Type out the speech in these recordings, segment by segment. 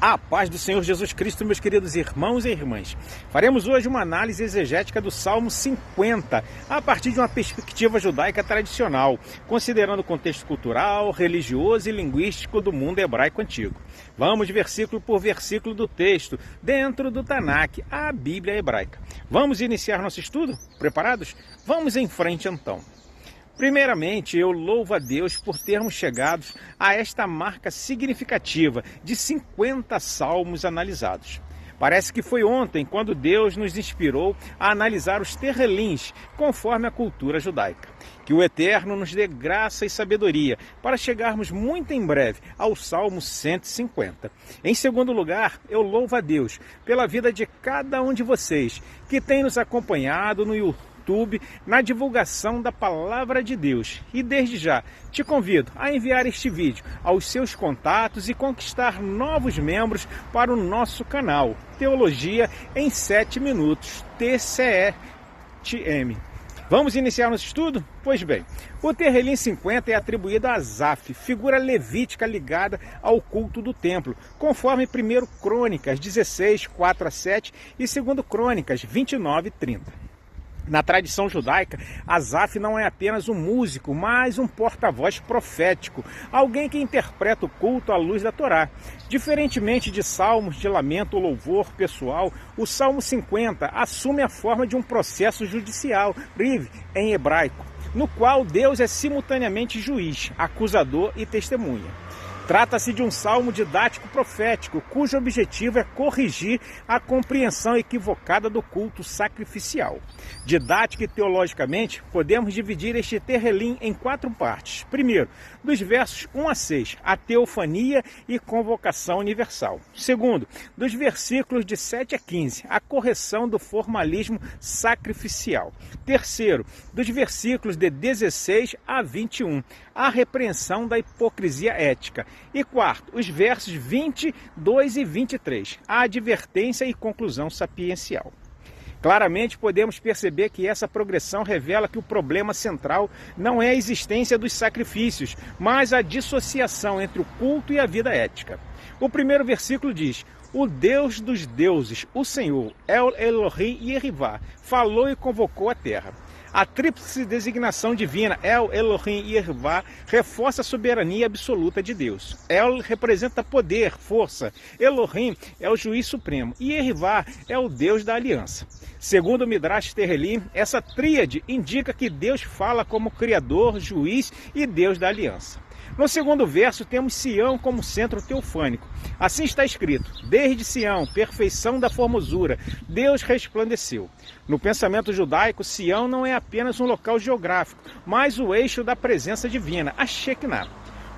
A paz do Senhor Jesus Cristo, meus queridos irmãos e irmãs. Faremos hoje uma análise exegética do Salmo 50, a partir de uma perspectiva judaica tradicional, considerando o contexto cultural, religioso e linguístico do mundo hebraico antigo. Vamos versículo por versículo do texto, dentro do Tanakh, a Bíblia hebraica. Vamos iniciar nosso estudo? Preparados? Vamos em frente então. Primeiramente, eu louvo a Deus por termos chegado a esta marca significativa de 50 salmos analisados. Parece que foi ontem quando Deus nos inspirou a analisar os terrelins conforme a cultura judaica. Que o Eterno nos dê graça e sabedoria para chegarmos muito em breve ao Salmo 150. Em segundo lugar, eu louvo a Deus pela vida de cada um de vocês que tem nos acompanhado no YouTube, na divulgação da Palavra de Deus. E desde já, te convido a enviar este vídeo aos seus contatos e conquistar novos membros para o nosso canal Teologia em 7 Minutos, TCETM. Vamos iniciar nosso estudo? Pois bem, o Terrelim 50 é atribuído a Asaf, figura levítica ligada ao culto do templo, conforme 1 Crônicas 16, 4 a 7 e 2 Crônicas 29, 30. Na tradição judaica, Asaf não é apenas um músico, mas um porta-voz profético, alguém que interpreta o culto à luz da Torá. Diferentemente de salmos de lamento ou louvor pessoal, o Salmo 50 assume a forma de um processo judicial, riv, em hebraico, no qual Deus é simultaneamente juiz, acusador e testemunha. Trata-se de um salmo didático profético, cujo objetivo é corrigir a compreensão equivocada do culto sacrificial. Didática e teologicamente, podemos dividir este terrelim em 4 partes. Primeiro, dos versos 1 a 6, a teofania e convocação universal. Segundo, dos versículos de 7 a 15, a correção do formalismo sacrificial. Terceiro, dos versículos de 16 a 21, a repreensão da hipocrisia ética. E quarto, os versos 22 e 23, a advertência e conclusão sapiencial. Claramente podemos perceber que essa progressão revela que o problema central não é a existência dos sacrifícios, mas a dissociação entre o culto e a vida ética. O primeiro versículo diz: o Deus dos deuses, o Senhor, El Elohim Yerivá, falou e convocou a terra. A tríplice designação divina, El Elohim Yerivá, reforça a soberania absoluta de Deus. El representa poder, força. Elohim é o juiz supremo. E Yerivá é o Deus da aliança. Segundo o Midrash Terrelim, essa tríade indica que Deus fala como Criador, Juiz e Deus da aliança. No segundo verso temos Sião como centro teofânico. Assim está escrito: desde Sião, perfeição da formosura, Deus resplandeceu. No pensamento judaico, Sião não é apenas um local geográfico, mas o eixo da presença divina, a Shekinah.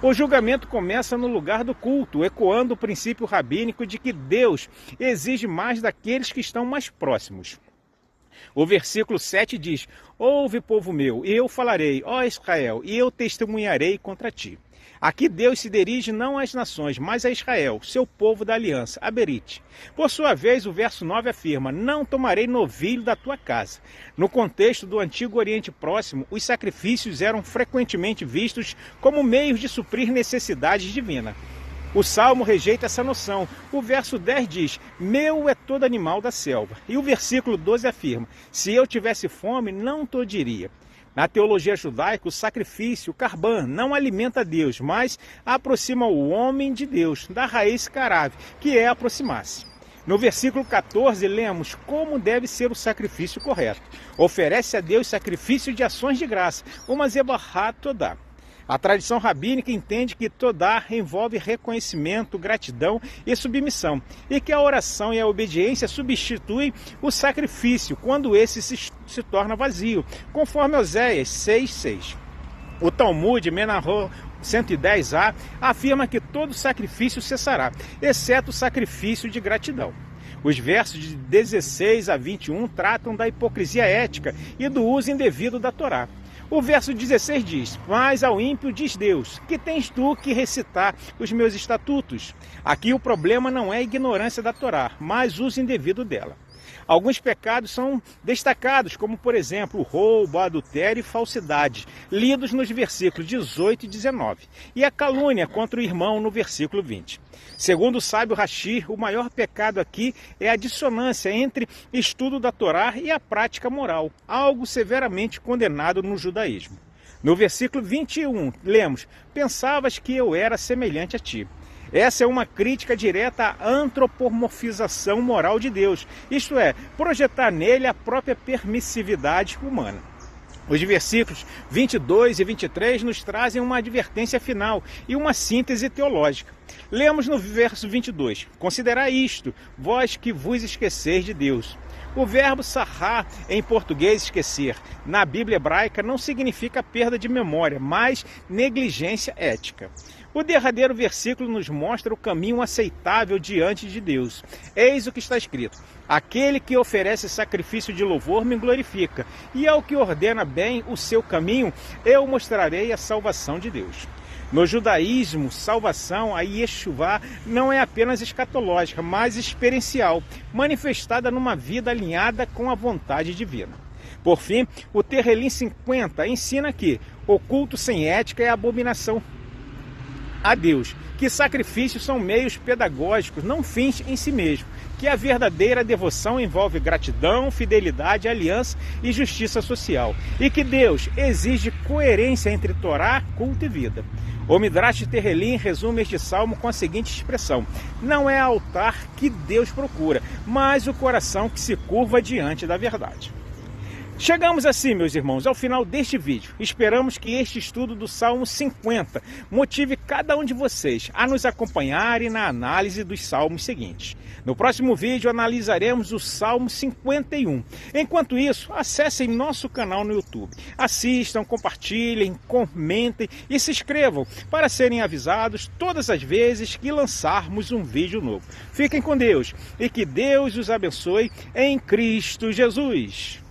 O julgamento começa no lugar do culto, ecoando o princípio rabínico de que Deus exige mais daqueles que estão mais próximos. O versículo 7 diz: ouve, povo meu, e eu falarei, ó Israel, e eu testemunharei contra ti. Aqui Deus se dirige não às nações, mas a Israel, seu povo da aliança, a Berite. Por sua vez, o verso 9 afirma: não tomarei novilho da tua casa. No contexto do Antigo Oriente Próximo, os sacrifícios eram frequentemente vistos como meios de suprir necessidades divinas. O Salmo rejeita essa noção. O verso 10 diz: meu é todo animal da selva. E o versículo 12 afirma: se eu tivesse fome, não te diria. Na teologia judaica, o sacrifício, o carban, não alimenta Deus, mas aproxima o homem de Deus, da raiz carav, que é aproximar-se. No versículo 14, lemos como deve ser o sacrifício correto. Oferece a Deus sacrifício de ações de graça, uma zebahá todá. A tradição rabínica entende que Todá envolve reconhecimento, gratidão e submissão, e que a oração e a obediência substituem o sacrifício quando esse se torna vazio, conforme Oséias 6,6. O Talmud Menahor 110a afirma que todo sacrifício cessará, exceto o sacrifício de gratidão. Os versos de 16 a 21 tratam da hipocrisia ética e do uso indevido da Torá. O verso 16 diz: mas ao ímpio diz Deus, que tens tu que recitar os meus estatutos. Aqui o problema não é a ignorância da Torá, mas o uso indevido dela. Alguns pecados são destacados, como por exemplo o roubo, adultério e falsidade, lidos nos versículos 18 e 19, e a calúnia contra o irmão no versículo 20. Segundo o sábio Rashi, o maior pecado aqui é a dissonância entre estudo da Torá e a prática moral, algo severamente condenado no judaísmo. No versículo 21, lemos: "Pensavas que eu era semelhante a ti." Essa é uma crítica direta à antropomorfização moral de Deus, isto é, projetar nele a própria permissividade humana. Os versículos 22 e 23 nos trazem uma advertência final e uma síntese teológica. Lemos no verso 22, "Considerai isto, vós que vos esqueceis de Deus." O verbo sarrar, em português esquecer, na Bíblia hebraica não significa perda de memória, mas negligência ética. O derradeiro versículo nos mostra o caminho aceitável diante de Deus. Eis o que está escrito: "Aquele que oferece sacrifício de louvor me glorifica, e ao que ordena bem o seu caminho, eu mostrarei a salvação de Deus." No judaísmo, salvação, a Yeshuvá, não é apenas escatológica, mas experiencial, manifestada numa vida alinhada com a vontade divina. Por fim, o Terrelim 50 ensina que o culto sem ética é abominação a Deus, que sacrifícios são meios pedagógicos, não fins em si mesmo, que a verdadeira devoção envolve gratidão, fidelidade, aliança e justiça social, e que Deus exige coerência entre Torá, culto e vida. O Midrash Terrelim resume este salmo com a seguinte expressão: "Não é altar que Deus procura, mas o coração que se curva diante da verdade." Chegamos assim, meus irmãos, ao final deste vídeo. Esperamos que este estudo do Salmo 50 motive cada um de vocês a nos acompanharem na análise dos salmos seguintes. No próximo vídeo analisaremos o Salmo 51. Enquanto isso, acessem nosso canal no YouTube. Assistam, compartilhem, comentem e se inscrevam para serem avisados todas as vezes que lançarmos um vídeo novo. Fiquem com Deus e que Deus os abençoe em Cristo Jesus.